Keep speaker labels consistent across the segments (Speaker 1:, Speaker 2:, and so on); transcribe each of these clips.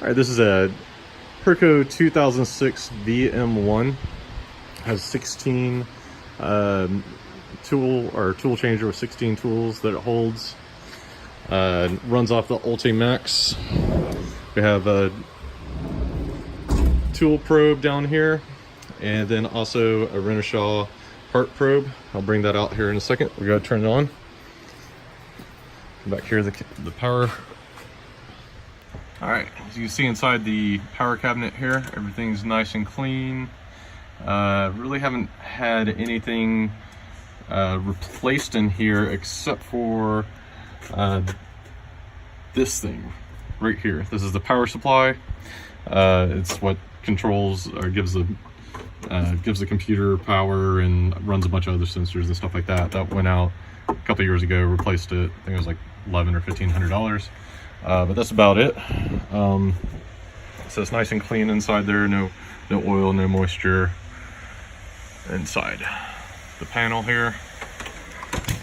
Speaker 1: All right, this is a Hurco 2006 VM1. Has 16 tool changer with 16 tools that it holds. Runs off the Ultimax. We have a tool probe down here, and then also a Renishaw part probe. I'll bring that out here in a second. We're gonna turn it on. Back here, the power. All right, as you can see inside the power cabinet here, everything's nice and clean. Really haven't had anything replaced in here except for this thing right here. This is the power supply. It's what controls or gives the computer power and runs a bunch of other sensors and stuff like that. That went out a couple years ago, replaced it. I think it was like $1,100 or $1,500. But that's about it. So it's nice and clean inside there. No oil, no moisture inside the panel here.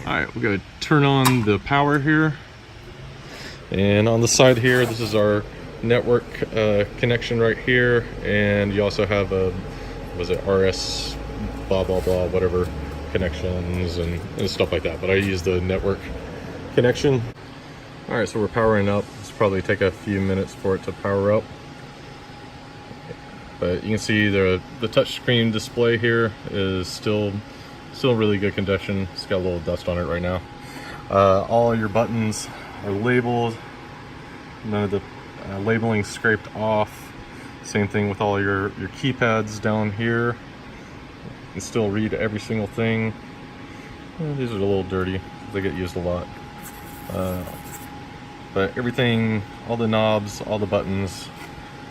Speaker 1: All right, we're gonna turn on the power here. And on the side here, this is our network connection right here. And you also have a, was it RS blah, blah, blah, whatever connections and stuff like that. But I use the network connection. All right, so we're powering up. It's probably take a few minutes for it to power up. But you can see the touchscreen display here is still really good condition. It's got a little dust on it right now. All your buttons are labeled. None of the labeling scraped off. Same thing with all your keypads down here. You can still read every single thing. These are a little dirty. They get used a lot. But everything, all the knobs, all the buttons,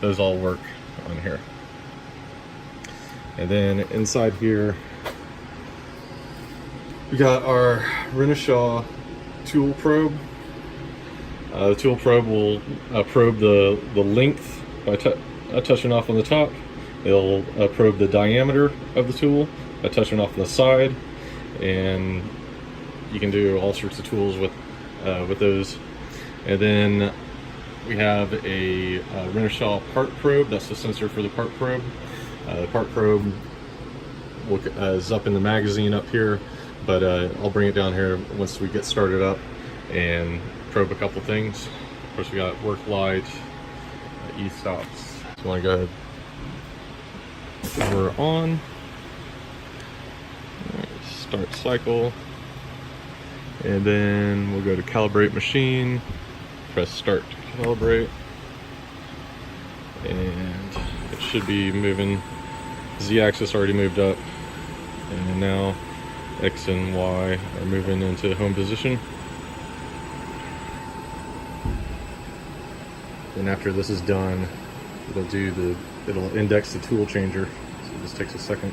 Speaker 1: those all work on here. And then inside here, we got our Renishaw tool probe. The tool probe will probe the length by touching off on the top. It'll probe the diameter of the tool by touching off on the side. And you can do all sorts of tools with those. And then we have a Renishaw part probe. That's the sensor for the part probe. The part probe is up in the magazine up here, but I'll bring it down here once we get started up and probe a couple things. Of course, we got work light, e-stops. So I want to go ahead. We're on. Start cycle. And then we'll go to calibrate machine. Press start to calibrate, and it should be moving. Z-axis already moved up, and now X and Y are moving into home position. And after this is done, it'll index the tool changer. So it just takes a second.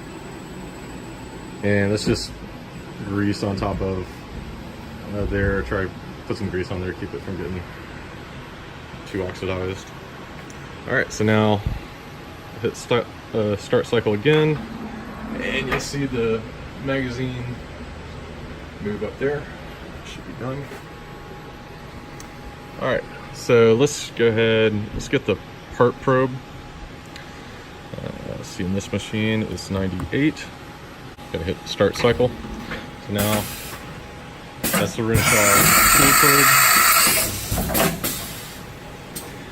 Speaker 1: And let's just grease on top of there. Try put some grease on there, keep it from getting too oxidized. All right, so now hit start cycle again, and you'll see the magazine move up there. Should be done. All right, so let's go ahead. Let's get the part probe. See, in this machine is 98. Gotta hit start cycle. So now that's the Renishaw tool probe.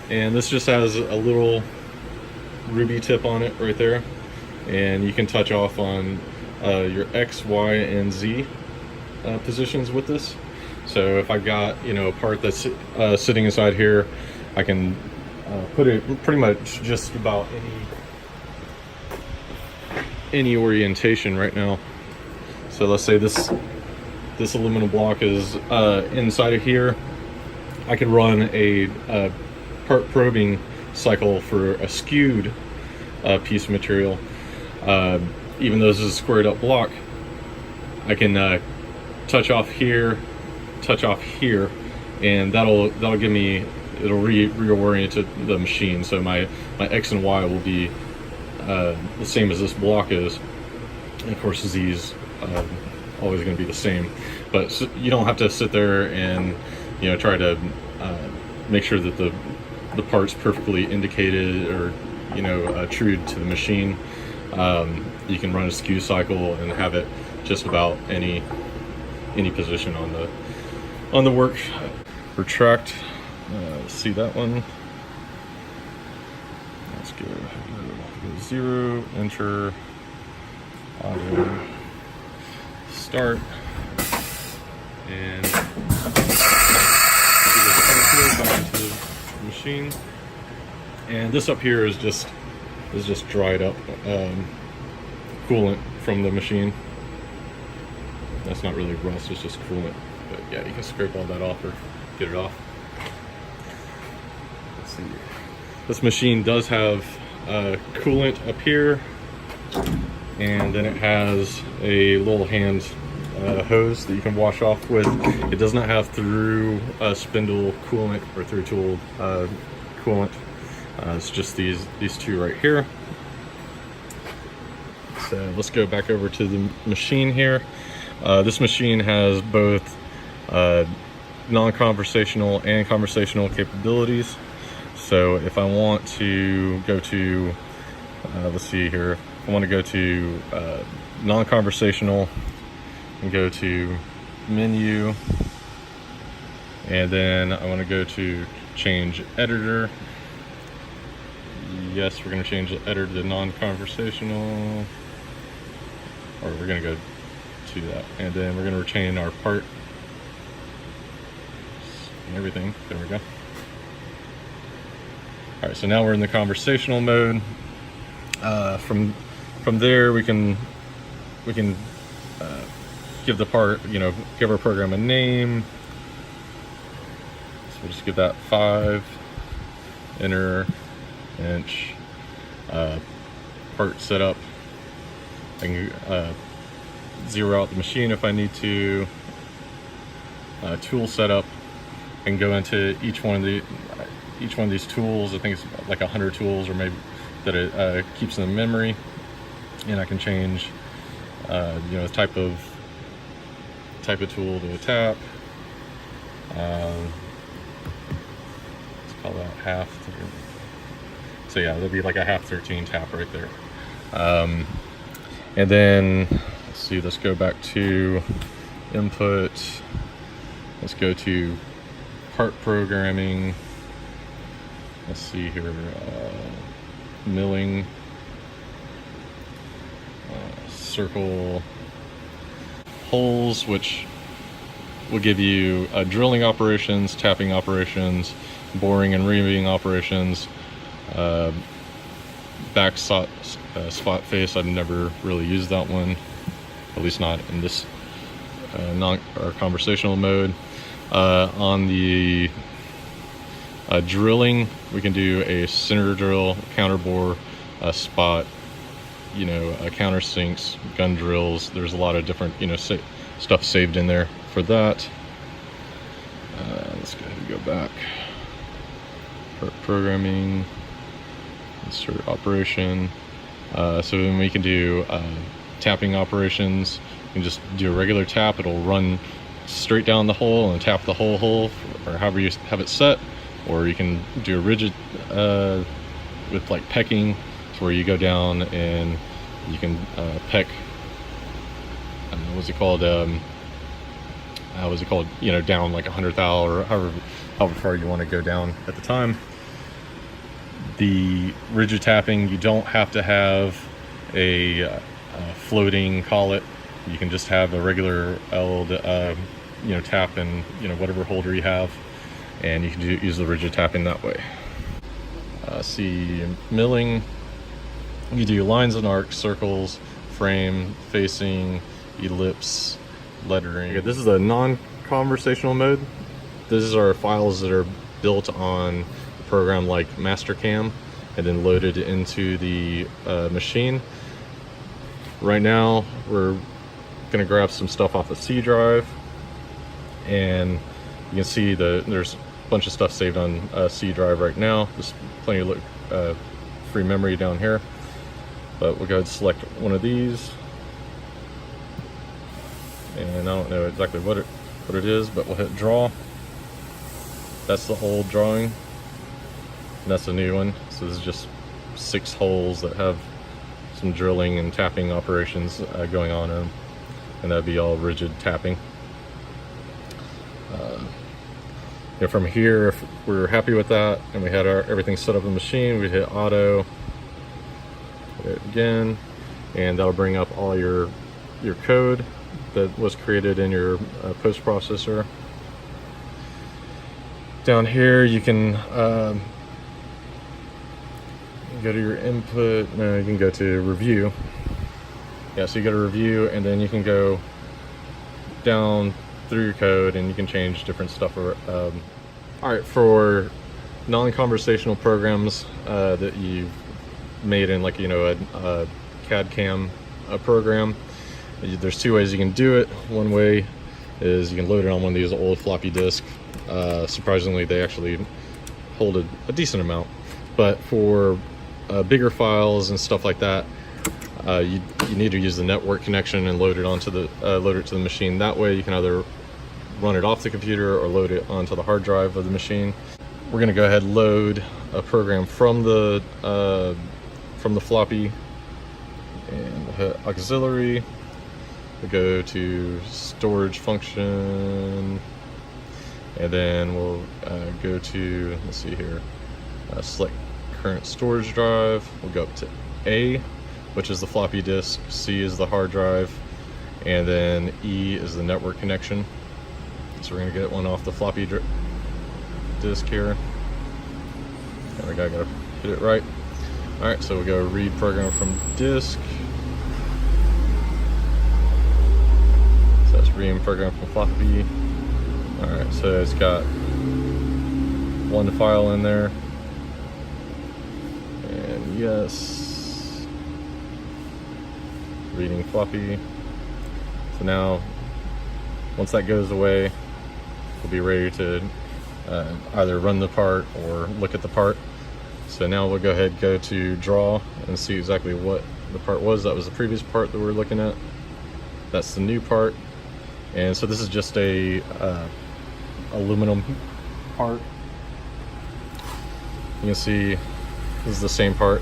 Speaker 1: And this just has a little ruby tip on it right there. And you can touch off on your X, Y, and Z positions with this. So if I've got, a part that's sitting inside here, I can put it pretty much just about any orientation right now. So let's say this aluminum block is inside of here. I could run a part probing cycle for a skewed piece of material. Even though this is a squared up block, I can touch off here, and that'll give me, it'll reorient the machine. So my X and Y will be the same as this block is. And of course, Z's always going to be the same. But you don't have to sit there and try to make sure that the parts perfectly indicated or true to the machine. You can run a skew cycle and have it just about any position on the work. Retract. See that one? Let's go 0, enter, audio, start, and back into the machine. And this up here is just dried up coolant from the machine. That's not really rust, it's just coolant. But yeah, you can scrape all that off or get it off. Let's see. This machine does have coolant up here, and then it has a little hand hose that you can wash off with. It does not have through spindle coolant or through tool coolant. It's just these two right here. So let's go back over to the machine here. This machine has both non-conversational and conversational capabilities. So if I want to go to, let's see here, if I want to go to non-conversational and go to menu, and then I want to go to change editor. Yes, we're going to change the editor to non-conversational, or we're going to go to that, and then we're going to retain our part and everything. There we go. All right, so now we're in the conversational mode. From there, we can give the part, give our program a name. So we'll just give that 5, enter, inch, part setup. I can zero out the machine if I need to. Tool setup. I can go into each one of these tools. I think it's like 100 tools, or maybe that it keeps in the memory, and I can change, the type of tool to a tap. Let's call that half. So yeah, there'll be like a half 13 tap right there. And then let's see. Let's go back to input. Let's go to part programming. Let's see here, milling, circle holes, which will give you drilling operations, tapping operations, boring and reaming operations, back spot face. I've never really used that one, at least not in this conversational mode. On the drilling, we can do a center drill, counter bore, spot, countersinks, gun drills. There's a lot of different stuff saved in there for that. Let's go ahead and go back. Programming, insert operation. So then we can do tapping operations. You can just do a regular tap. It'll run straight down the hole and tap the whole hole, or however you have it set. Or you can do a rigid with like pecking, to where you go down and you can peck. What's it called? Down like 100 thou, or however far you want to go down at the time. The rigid tapping, you don't have to have a floating collet. You can just have a regular tap in whatever holder you have, and you can use the rigid tapping that way. See, milling, you do lines and arcs, circles, frame, facing, ellipse, lettering. Okay, this is a non-conversational mode. These are files that are built on a program like Mastercam and then loaded into the machine. Right now, we're going to grab some stuff off the C drive, and you can see there's a bunch of stuff saved on C drive right now. There's plenty of free memory down here, but we'll go ahead and select one of these, and I don't know exactly what it is, but we'll hit draw. That's the whole drawing. and that's a new one. So this is just 6 holes that have some drilling and tapping operations going on in them, and that'd be all rigid tapping. From here, if we're happy with that and we had everything set up in the machine, we hit auto, hit it again, and that'll bring up all your code that was created in your post processor. Down here you can go to your input. No, you can go to review. Yeah, so you go to review, and then you can go down through your code and you can change different stuff. All right, for non-conversational programs that you've made in, like, a CAD CAM program, there's 2 ways you can do it. One way is you can load it on one of these old floppy disks. Surprisingly, they actually hold a decent amount, but for bigger files and stuff like that, you need to use the network connection and load it to the machine. That way you can either run it off the computer or load it onto the hard drive of the machine. We're going to go ahead and load a program from the floppy, and we'll hit auxiliary. We'll go to storage function, and then we'll go to, let's see here, select current storage drive. We'll go up to A, which is the floppy disk, C is the hard drive, and then E is the network connection. So we're going to get one off the floppy disk here. There we go, gotta hit it right. Alright, so we'll go read program from disk. So that's reading program from floppy. Alright, so it's got 1 file in there. And yes, reading floppy. So now, once that goes away, we'll be ready to either run the part or look at the part. So now we'll go ahead and go to draw and see exactly what the part was. That was the previous part that we were looking at. That's the new part. And so this is just a aluminum part. You can see this is the same part,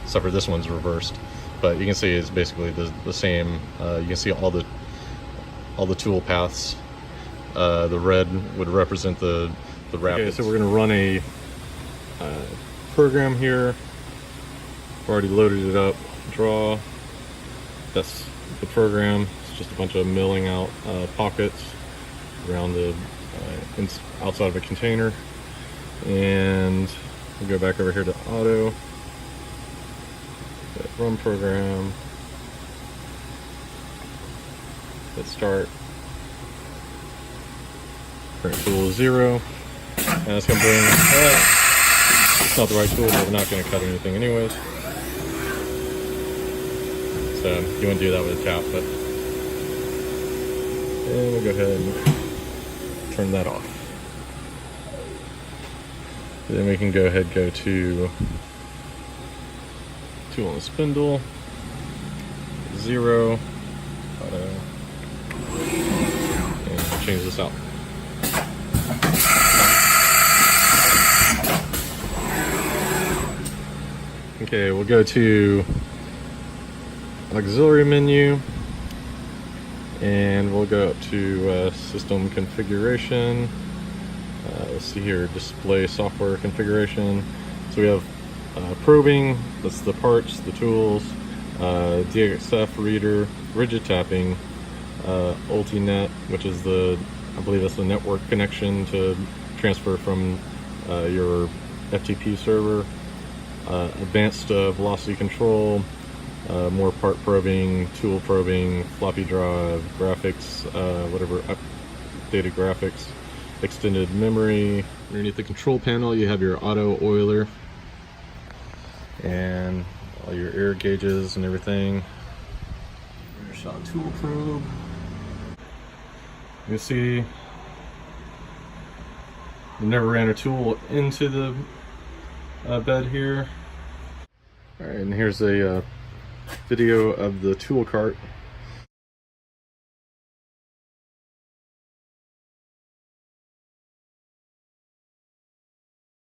Speaker 1: except for this one's reversed. But you can see it's basically the same. You can see all the tool paths. The red would represent the wrap. Okay, so we're going to run a program here. I've already loaded it up. Draw. That's the program. It's just a bunch of milling out pockets around the outside of a container. And we'll go back over here to auto. Run program. Let's start. Current tool is 0. And it's going to bring, it's not the right tool, but we're not going to cut anything anyways. So you want to do that with a tap, but. And we'll go ahead and turn that off. Then we can go ahead and go to tool and spindle, 0, and change this out. Okay, we'll go to auxiliary menu, and we'll go up to system configuration. Let's see here, display software configuration. So we have probing, that's the parts, the tools, DXF reader, rigid tapping, UltiNet, which is I believe that's the network connection to transfer from your FTP server, advanced velocity control, more part probing, tool probing, floppy drive, graphics, whatever, updated graphics, extended memory. Underneath the control panel you have your auto oiler and all your air gauges and everything. Shot tool probe. You see we never ran a tool into the bed here. Alright, and here's a video of the tool cart